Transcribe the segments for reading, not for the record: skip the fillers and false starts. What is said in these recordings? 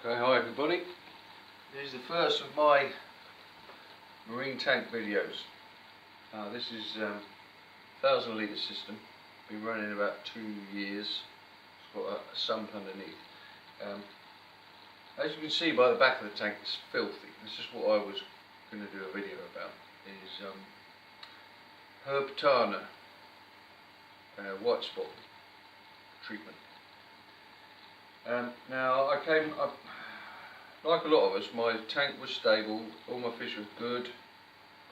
Okay, hi everybody. This is the first of my marine tank videos. This is 1,000 litre system. Been running about 2 years. It's got a sump underneath. As you can see by the back of the tank, it's filthy. This is what I was going to do a video about. Is Herbtarna white spot treatment. Now I came up, like a lot of us, my tank was stable, all my fish were good.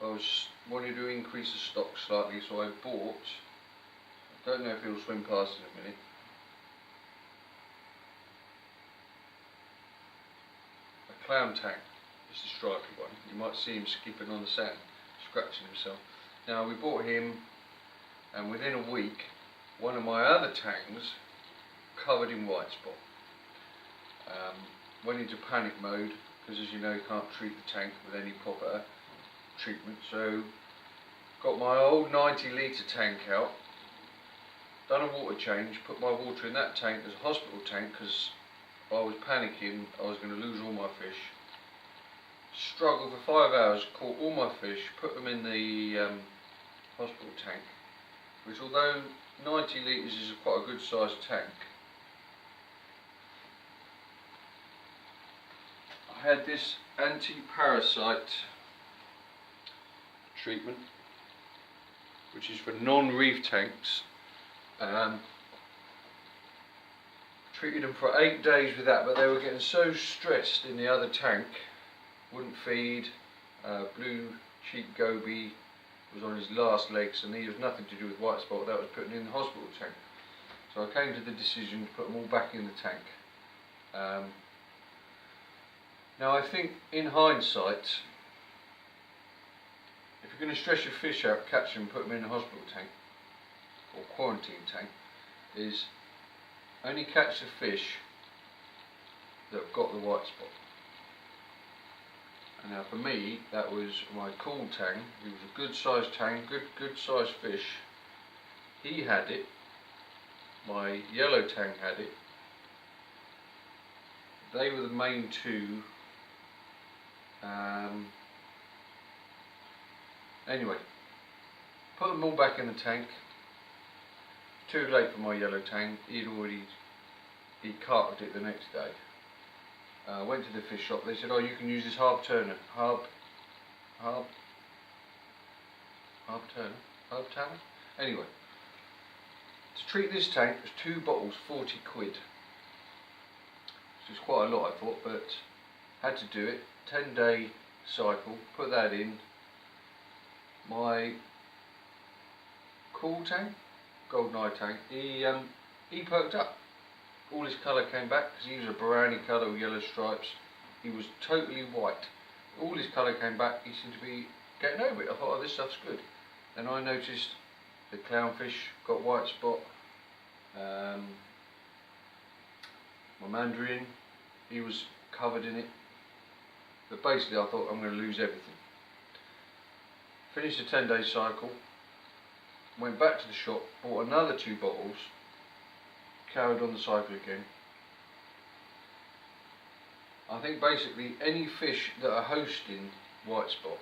I was wanting to increase the stock slightly, so I bought, I don't know if he'll swim past in a minute, a clown tank. It's the stripy one. You might see him skipping on the sand, scratching himself. Now we bought him, and within a week one of my other tanks covered in white spot. Went into panic mode because, as you know, you can't treat the tank with any proper treatment. So got my old 90 litre tank out, done a water change, put my water in that tank as a hospital tank because I was panicking I was going to lose all my fish. Struggled for 5 hours, caught all my fish, put them in the hospital tank, which, although 90 litres is quite a good sized tank, I had this anti-parasite treatment, which is for non-reef tanks. Treated them for 8 days with that, but they were getting so stressed in the other tank, wouldn't feed. Blue cheek goby was on his last legs, and he was nothing to do with white spot. That was putting in the hospital tank. So I came to the decision to put them all back in the tank. Now I think, in hindsight, if you're going to stress your fish out, catch them, put them in a hospital tank or quarantine tank, is only catch the fish that have got the white spot. And now for me, that was my cool tank. It was a good sized tank, good sized fish. He had it. My yellow tank had it. They were the main two. Anyway, put them all back in the tank. Too late for my yellow tank. He carted it the next day. Went to the fish shop. They said, "Oh, you can use this Herbtarna." Herbtarna. Anyway, to treat this tank was 2 bottles, 40 quid. Which is quite a lot, I thought, but had to do it. 10-day cycle. Put that in. My cool tank, golden eye tank, he perked up. All his colour came back because he was a browny colour with yellow stripes. He was totally white. All his colour came back. He seemed to be getting over it. I thought, oh, this stuff's good. Then I noticed the clownfish got white spot. My mandarin, he was covered in it. But basically I thought, I'm going to lose everything. Finished the 10-day cycle, went back to the shop, bought another 2 bottles, carried on the cycle again. I think basically any fish that are hosting white spot.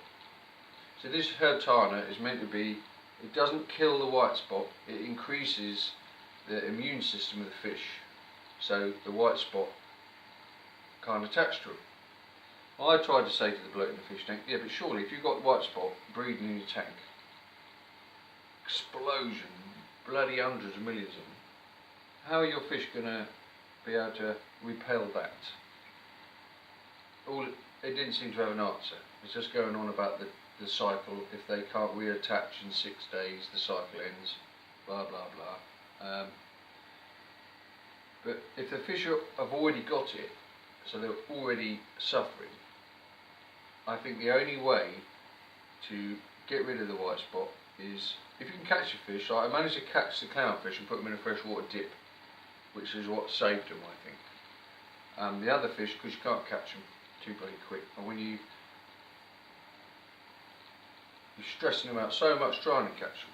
So this Herbtarna is meant to be, it doesn't kill the white spot, it increases the immune system of the fish. So the white spot can't attach to them. I tried to say to the bloke in the fish tank, yeah, but surely if you've got white spot breeding in your tank, explosion, bloody hundreds of millions of them, how are your fish going to be able to repel that? It didn't seem to have an answer. It's just going on about the cycle. If they can't reattach in 6 days, the cycle ends, blah blah blah. But if the fish have already got it, so they're already suffering, I think the only way to get rid of the white spot is, if you can catch a fish, like I managed to catch the clownfish and put them in a freshwater dip, which is what saved them, I think. The other fish, because you can't catch them too bloody quick, and when you're stressing them out so much trying to catch them.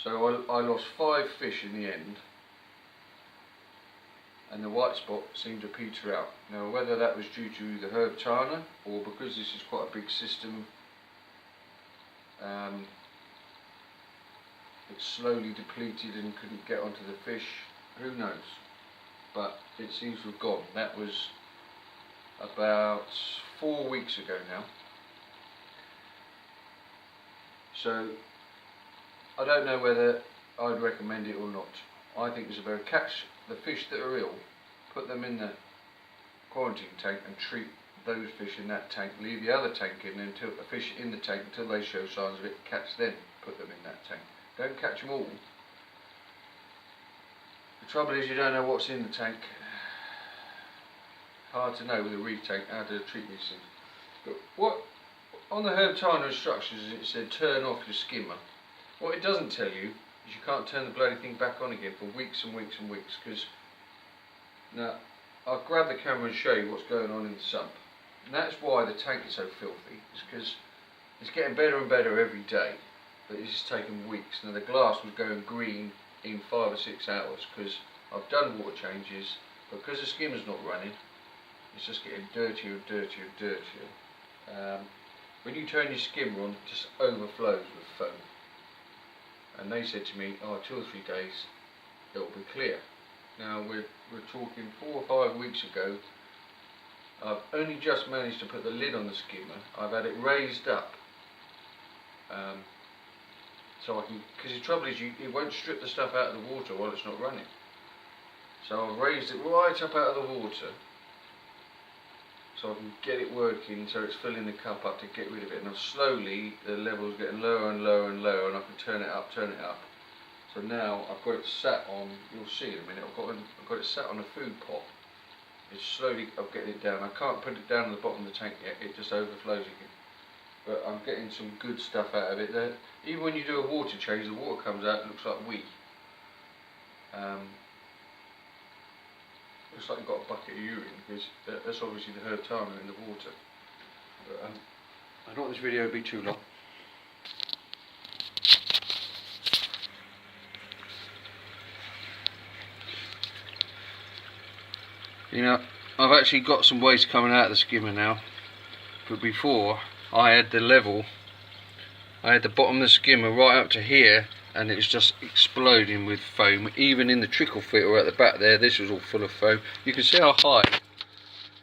So I lost 5 fish in the end. and the white spot seemed to peter out. Now whether that was due to the Herbtarna or because this is quite a big system, it slowly depleted and couldn't get onto the fish, who knows, but it seems to have gone. That was about 4 weeks ago now. So I don't know whether I'd recommend it or not. I think it's better catch the fish that are ill, put them in the quarantine tank and treat those fish in that tank, leave the other tank in until the fish in the tank until they show signs of it, catch them, put them in that tank. Don't catch them all. The trouble is you don't know what's in the tank. Hard to know with a reef tank how to treat these things. But what on the Herbtarna instructions it said turn off your skimmer. What it doesn't tell you is you can't turn the bloody thing back on again for weeks and weeks and weeks, because now I'll grab the camera and show you what's going on in the sump. And that's why the tank is so filthy, it's because it's getting better and better every day, but it's taken weeks. Now the glass was going green in 5 or 6 hours because I've done water changes, but because the skimmer's not running, it's just getting dirtier and dirtier and dirtier. When you turn your skimmer on, it just overflows with foam. And they said to me, oh, 2 or 3 days, it'll be clear. Now we're talking 4 or 5 weeks ago. I've only just managed to put the lid on the skimmer. I've had it raised up, so I can, because the trouble is it won't strip the stuff out of the water while it's not running. So I've raised it right up out of the water, so I can get it working, so it's filling the cup up to get rid of it. And slowly the level's getting lower and lower and lower, and I can turn it up. So now I've got it sat on, you'll see in a minute, I've got it sat on a food pot. It's slowly, I'm getting it down. I can't put it down at the bottom of the tank yet, it just overflows again. But I'm getting some good stuff out of it. Even when you do a water change, the water comes out, it looks like wheat. Looks like you've got a bucket of urine, because that's obviously the Herbtarna in the water. But I don't want this video to be too long. You know, I've actually got some waste coming out of the skimmer now, but before I had the level, I had the bottom of the skimmer right up to here, and it was just exploding with foam. Even in the trickle filter at the back there, this was all full of foam. You can see how high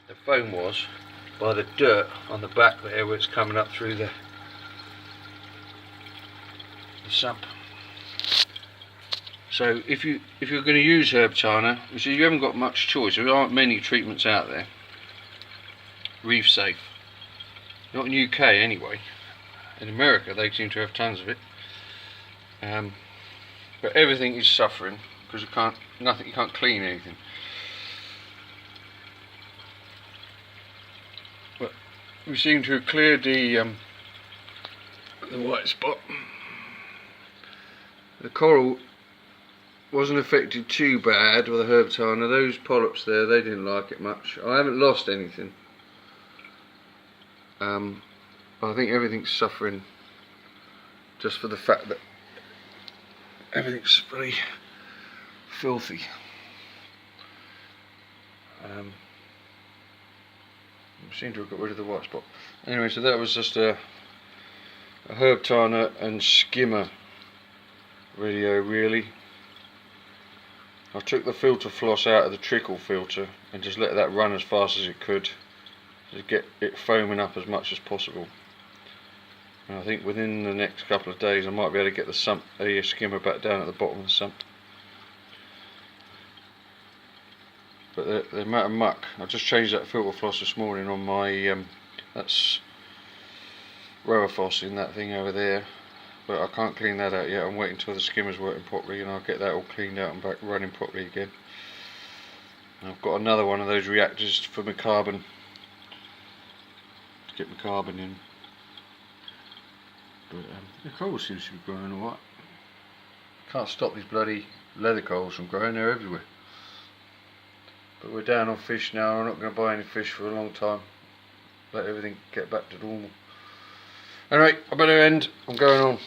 the foam was by the dirt on the back there where it's coming up through the sump. So if you're going to use Herbtarna, you haven't got much choice. There aren't many treatments out there reef safe. Not in UK anyway. In America they seem to have tons of it. But everything is suffering because you can't clean anything. But we seem to have cleared the white spot. The coral wasn't affected too bad with the Herbtarna. Those polyps there, they didn't like it much. I haven't lost anything. But I think everything's suffering just for the fact that everything's very filthy. I seem to have got rid of the white spot. Anyway, so that was just a Herbtarna and skimmer video really. I took the filter floss out of the trickle filter and just let that run as fast as it could to get it foaming up as much as possible. And I think within the next couple of days I might be able to get the skimmer back down at the bottom of the sump. But the amount of muck, I just changed that filter floss this morning on my that's Rowafoss in that thing over there, but I can't clean that out yet. I'm waiting until the skimmer's working properly and I'll get that all cleaned out and back running properly again. And I've got another one of those reactors for my carbon, to get my carbon in. But the coral seems to be growing alright. Can't stop these bloody leather corals from growing, they're everywhere. But we're down on fish now. I'm not going to buy any fish for a long time. Let everything get back to normal. Alright, I better end. I'm going on.